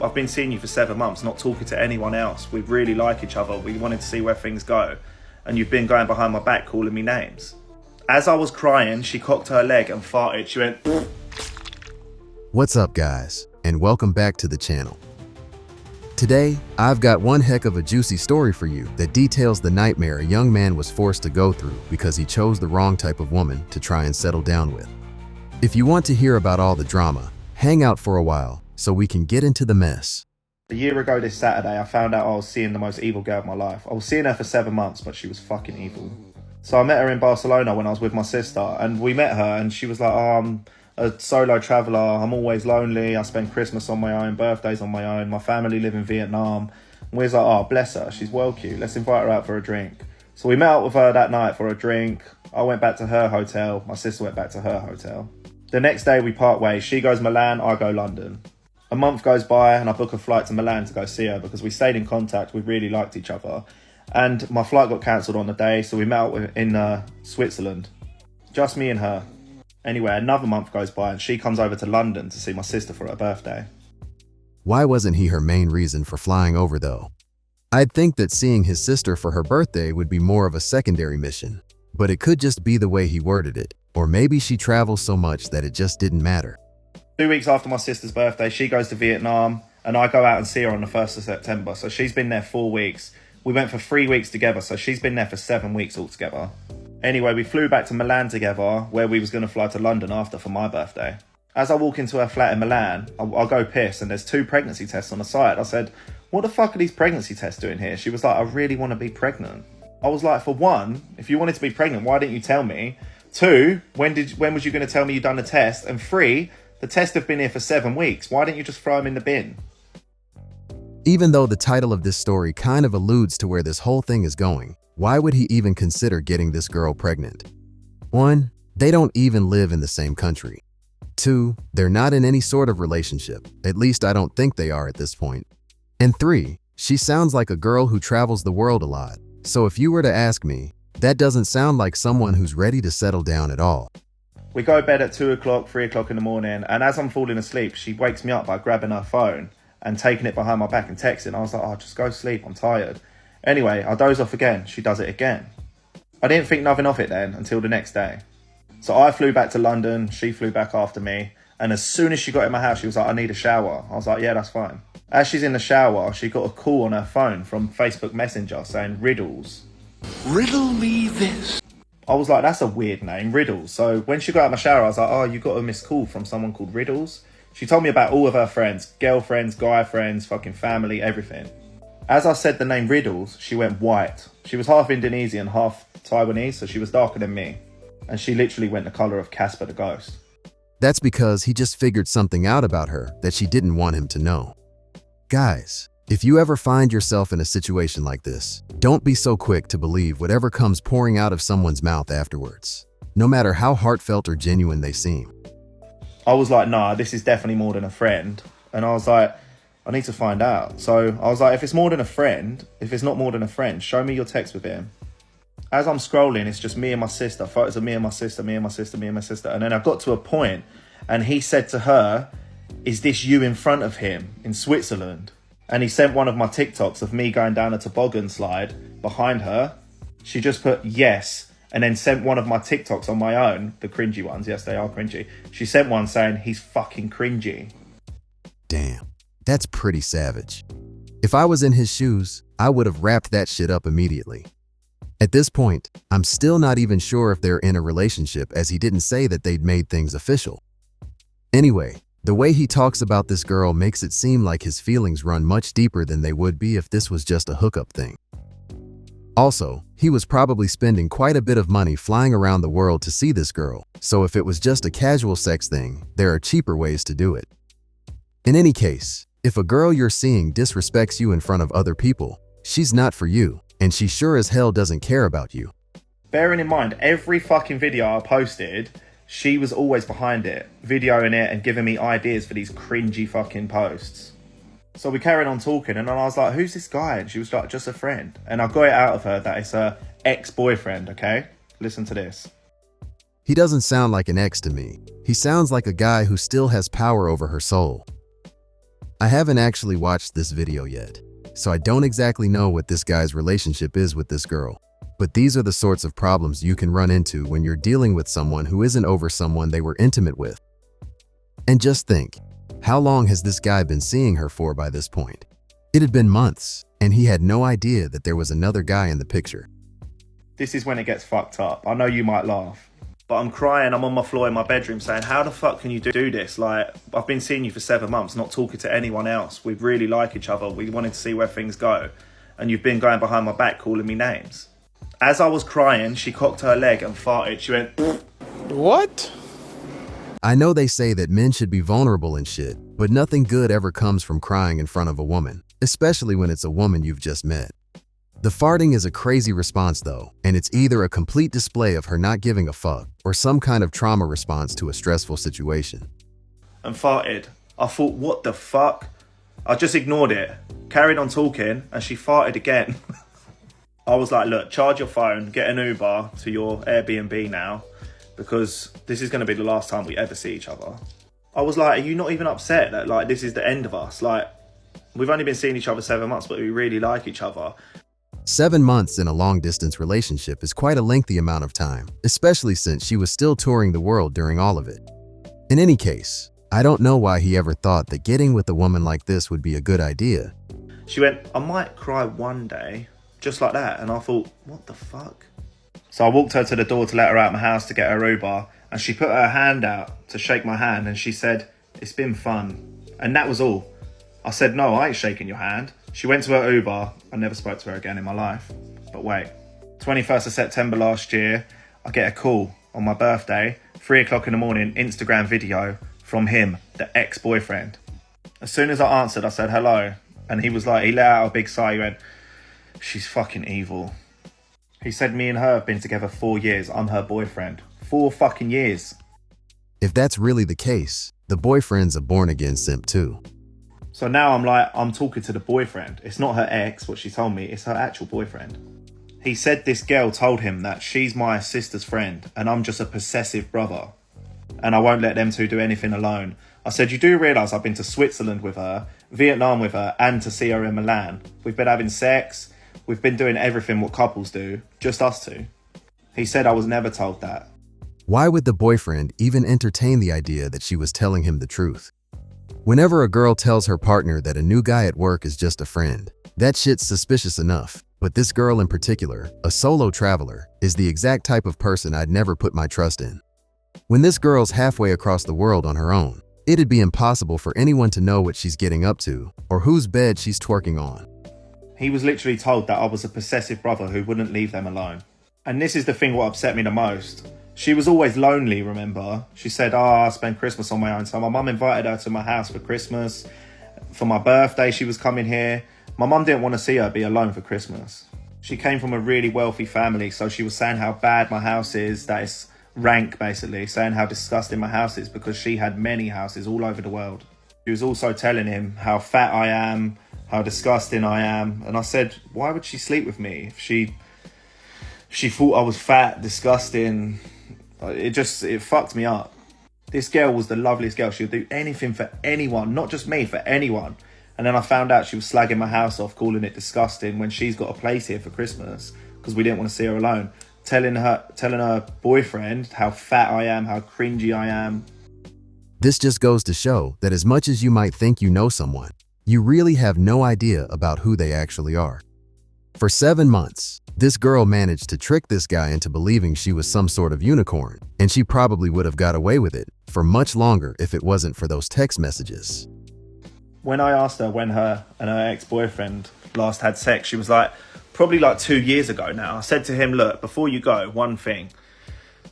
I've been seeing you for 7 months, not talking to anyone else. We really like each other. We wanted to see where things go. And you've been going behind my back calling me names. As I was crying, she cocked her leg and farted. She went, "Pfft." What's up, guys, and welcome back to the channel. Today, I've got one heck of a juicy story for you that details the nightmare a young man was forced to go through because he chose the wrong type of woman to try and settle down with. If you want to hear about all the drama, hang out for a while so we can get into the mess. A year ago this Saturday, I found out I was seeing the most evil girl of my life. I was seeing her for 7 months, but she was fucking evil. So I met her in Barcelona when I was with my sister, and we met her and she was like, "Oh, I'm a solo traveller, I'm always lonely, I spend Christmas on my own, birthdays on my own, my family live in Vietnam." And we was like, "Oh, bless her, she's well cute, let's invite her out for a drink." So we met up with her that night for a drink. I went back to her hotel, my sister went back to her hotel. The next day we part ways. She goes Milan, I go London. A month goes by and I book a flight to Milan to go see her because we stayed in contact, we really liked each other. And my flight got cancelled on the day, so we met up in Switzerland. Just me and her. Anyway, another month goes by and she comes over to London to see my sister for her birthday. Why wasn't he her main reason for flying over, though? I'd think that seeing his sister for her birthday would be more of a secondary mission, but it could just be the way he worded it, or maybe she travels so much that it just didn't matter. 2 weeks after my sister's birthday, she goes to Vietnam and I go out and see her on the 1st of September. So she's been there 4 weeks. We went for 3 weeks together, so she's been there for 7 weeks altogether. Anyway, we flew back to Milan together, where we was going to fly to London after for my birthday. As I walk into her flat in Milan, I'll go piss, and there's 2 pregnancy tests on the side. I said, "What the fuck are these pregnancy tests doing here?" She was like, "I really want to be pregnant." I was like, for one, if you wanted to be pregnant, why didn't you tell me? 2, when was you going to tell me you'd done the test? And 3, the tests have been here for 7 weeks. Why didn't you just throw them in the bin? Even though the title of this story kind of alludes to where this whole thing is going, why would he even consider getting this girl pregnant? 1, they don't even live in the same country. 2, they're not in any sort of relationship. At least I don't think they are at this point. And 3, she sounds like a girl who travels the world a lot. So if you were to ask me, that doesn't sound like someone who's ready to settle down at all. We go to bed at 2 o'clock, 3 o'clock in the morning, and as I'm falling asleep, she wakes me up by grabbing her phone and taking it behind my back and texting. I was like, "Oh, just go sleep, I'm tired." Anyway, I doze off again. She does it again. I didn't think nothing of it then until the next day. So I flew back to London. She flew back after me. And as soon as she got in my house, she was like, "I need a shower." I was like, "Yeah, that's fine." As she's in the shower, she got a call on her phone from Facebook Messenger saying Riddles. Riddle me this. I was like, that's a weird name, Riddles. So when she got out of my shower, I was like, "Oh, you got a missed call from someone called Riddles?" She told me about all of her friends, girlfriends, guy friends, fucking family, everything. As I said the name Riddles, she went white. She was half Indonesian, half Taiwanese, so she was darker than me. And she literally went the colour of Casper the Ghost. That's because he just figured something out about her that she didn't want him to know. Guys, if you ever find yourself in a situation like this, don't be so quick to believe whatever comes pouring out of someone's mouth afterwards, no matter how heartfelt or genuine they seem. I was like, "Nah, this is definitely more than a friend." And I was like, "I need to find out." So I was like, if it's more than a friend, if it's not more than a friend, show me your text with him. As I'm scrolling, it's just me and my sister, photos of me and my sister, me and my sister, me and my sister. And then I got to a point and he said to her, "Is this you in front of him in Switzerland?" And he sent one of my TikToks of me going down a toboggan slide behind her. She just put yes, and then sent one of my TikToks on my own, the cringy ones. Yes, they are cringy. She sent one saying, "He's fucking cringy." Damn, that's pretty savage. If I was in his shoes, I would have wrapped that shit up immediately. At this point, I'm still not even sure if they're in a relationship, as he didn't say that they'd made things official. Anyway, the way he talks about this girl makes it seem like his feelings run much deeper than they would be if this was just a hookup thing. Also, he was probably spending quite a bit of money flying around the world to see this girl, so if it was just a casual sex thing, there are cheaper ways to do it. In any case, if a girl you're seeing disrespects you in front of other people, she's not for you, and she sure as hell doesn't care about you. Bearing in mind, every fucking video I posted, she was always behind it, videoing it and giving me ideas for these cringy fucking posts. So we carried on talking and then I was like, "Who's this guy?" And she was like, "Just a friend." And I got it out of her that it's her ex-boyfriend, okay? Listen to this. He doesn't sound like an ex to me. He sounds like a guy who still has power over her soul. I haven't actually watched this video yet, so I don't exactly know what this guy's relationship is with this girl. But these are the sorts of problems you can run into when you're dealing with someone who isn't over someone they were intimate with. And just think, how long has this guy been seeing her for by this point? It had been months, and he had no idea that there was another guy in the picture. This is when it gets fucked up. I know you might laugh, but I'm crying. I'm on my floor in my bedroom saying, how the fuck can you do this? Like, I've been seeing you for 7 months, not talking to anyone else. We really like each other. We wanted to see where things go. And you've been going behind my back calling me names. As I was crying, she cocked her leg and farted. She went, What? I know they say that men should be vulnerable and shit, but nothing good ever comes from crying in front of a woman, especially when it's a woman you've just met. The farting is a crazy response though, and it's either a complete display of her not giving a fuck or some kind of trauma response to a stressful situation. and farted. I thought, what the fuck? I just ignored it, carried on talking, and she farted again. I was like, look, charge your phone, get an Uber to your Airbnb now, because this is going to be the last time we ever see each other. I was like, are you not even upset that like this is the end of us? Like, we've only been seeing each other 7 months, but we really like each other. 7 months in a long-distance relationship is quite a lengthy amount of time, especially since she was still touring the world during all of it. In any case, I don't know why he ever thought that getting with a woman like this would be a good idea. She went, I might cry one day, just like that. And I thought, what the fuck? So I walked her to the door to let her out of my house to get her Uber, and she put her hand out to shake my hand, and she said, it's been fun. And that was all. I said, no, I ain't shaking your hand. She went to her Uber. I never spoke to her again in my life. But wait, 21st of September last year, I get a call on my birthday, 3 o'clock in the morning, Instagram video from him, the ex-boyfriend. As soon as I answered, I said, hello. And he was like, he let out a big sigh. He went, she's fucking evil. He said me and her have been together 4 years. I'm her boyfriend. 4 fucking years. If that's really the case, the boyfriend's a born-again simp too. So now I'm like, I'm talking to the boyfriend. It's not her ex, what she told me. It's her actual boyfriend. He said this girl told him that she's my sister's friend and I'm just a possessive brother. And I won't let them two do anything alone. I said, you do realise I've been to Switzerland with her, Vietnam with her, and to see her in Milan. We've been having sex. We've been doing everything what couples do. Just us two. He said I was never told that. Why would the boyfriend even entertain the idea that she was telling him the truth? Whenever a girl tells her partner that a new guy at work is just a friend, that shit's suspicious enough. But this girl in particular, a solo traveler, is the exact type of person I'd never put my trust in. When this girl's halfway across the world on her own, it'd be impossible for anyone to know what she's getting up to or whose bed she's twerking on. He was literally told that I was a possessive brother who wouldn't leave them alone. And this is the thing what upset me the most. She was always lonely, remember? She said, I spend Christmas on my own. So my mum invited her to my house for Christmas. For my birthday, she was coming here. My mum didn't want to see her be alone for Christmas. She came from a really wealthy family, so she was saying how bad my house is, that it's rank basically, saying how disgusting my house is because she had many houses all over the world. She was also telling him how fat I am, how disgusting I am. And I said, why would she sleep with me if she thought I was fat, disgusting? It fucked me up. This girl was the loveliest girl. She would do anything for anyone, not just me, for anyone. And then I found out she was slagging my house off, calling it disgusting when she's got a place here for Christmas because we didn't want to see her alone. Telling her boyfriend how fat I am, how cringy I am. This just goes to show that as much as you might think you know someone, you really have no idea about who they actually are. For 7 months, this girl managed to trick this guy into believing she was some sort of unicorn, and she probably would have got away with it for much longer if it wasn't for those text messages. When I asked her when her and her ex-boyfriend last had sex, she was like, probably like 2 years ago now. I said to him, look, before you go, one thing.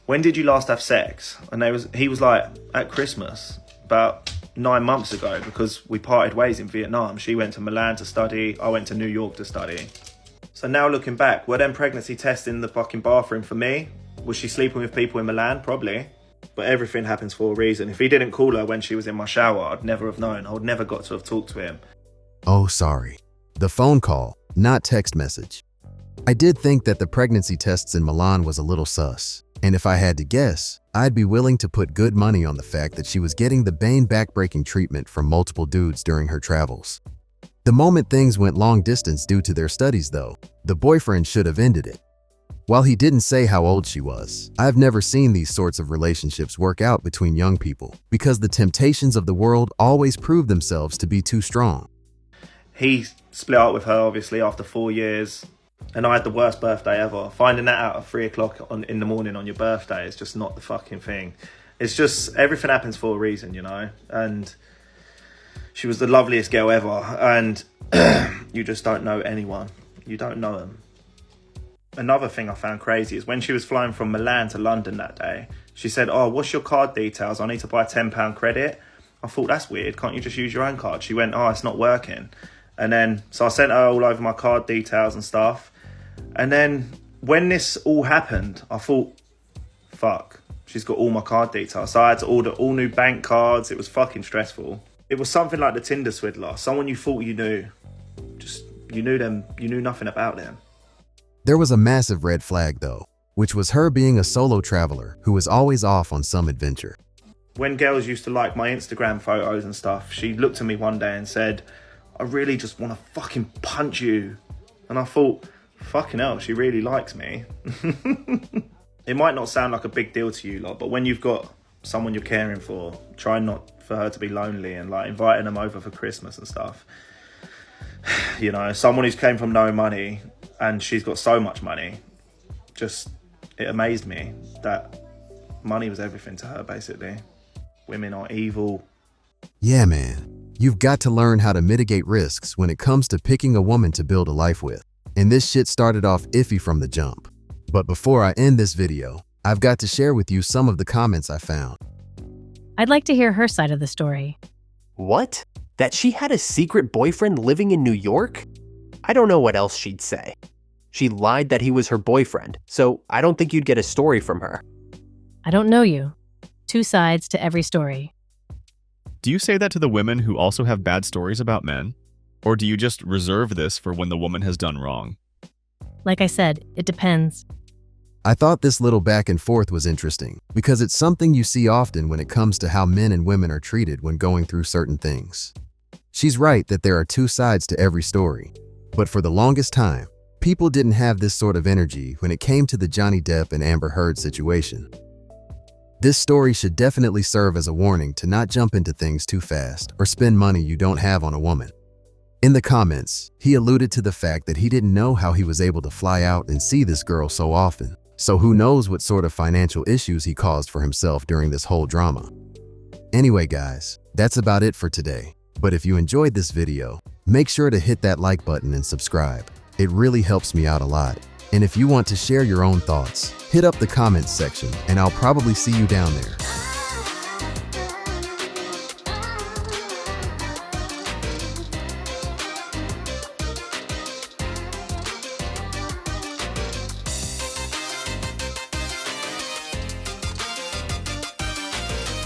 When did you last have sex? And he was like, at Christmas, about 9 months ago, because we parted ways in Vietnam. She went to Milan to study. I went to New York to study. So now looking back, were them pregnancy tests in the fucking bathroom for me? Was she sleeping with people in Milan? Probably. But everything happens for a reason. If he didn't call her when she was in my shower, I'd never have known. I would never got to have talked to him. Oh, sorry. The phone call, not text message. I did think that the pregnancy tests in Milan was a little sus. And if I had to guess, I'd be willing to put good money on the fact that she was getting the Bane backbreaking treatment from multiple dudes during her travels. The moment things went long distance due to their studies, though, the boyfriend should have ended it. While he didn't say how old she was, I've never seen these sorts of relationships work out between young people because the temptations of the world always prove themselves to be too strong. He split up with her, obviously, after 4 years. And I had the worst birthday ever. Finding that out at 3 o'clock in the morning on your birthday is just not the fucking thing. It's just, everything happens for a reason, you know? And she was the loveliest girl ever. And you just don't know anyone. You don't know them. Another thing I found crazy is when she was flying from Milan to London that day, she said, "Oh, what's your card details? I need to buy £10 credit." I thought, that's weird. Can't you just use your own card? She went, "Oh, it's not working." And then, so I sent her all over my card details and stuff. And then when this all happened, I thought, fuck, she's got all my card details. So I had to order all new bank cards. It was fucking stressful. It was something like the Tinder swindler. Someone you thought you knew. Just, you knew them, you knew nothing about them. There was a massive red flag, though, which was her being a solo traveler who was always off on some adventure. When girls used to like my Instagram photos and stuff, she looked at me one day and said, "I really just want to fucking punch you." And I thought, fucking hell, she really likes me. It might not sound like a big deal to you lot, but when you've got someone you're caring for, try not for her to be lonely and like inviting them over for Christmas and stuff. You know, someone who's came from no money and she's got so much money, just, it amazed me that money was everything to her, basically. Women are evil. Yeah, man. You've got to learn how to mitigate risks when it comes to picking a woman to build a life with. And this shit started off iffy from the jump. But before I end this video, I've got to share with you some of the comments I found. I'd like to hear her side of the story. What? That she had a secret boyfriend living in New York? I don't know what else she'd say. She lied that he was her boyfriend, so I don't think you'd get a story from her. I don't know you. 2 sides to every story. Do you say that to the women who also have bad stories about men? Or do you just reserve this for when the woman has done wrong? Like I said, it depends. I thought this little back and forth was interesting because it's something you see often when it comes to how men and women are treated when going through certain things. She's right that there are 2 sides to every story, but for the longest time, people didn't have this sort of energy when it came to the Johnny Depp and Amber Heard situation. This story should definitely serve as a warning to not jump into things too fast or spend money you don't have on a woman. In the comments, he alluded to the fact that he didn't know how he was able to fly out and see this girl so often, so who knows what sort of financial issues he caused for himself during this whole drama. Anyway, guys, that's about it for today. But if you enjoyed this video, make sure to hit that like button and subscribe. It really helps me out a lot. And if you want to share your own thoughts, hit up the comments section and I'll probably see you down there.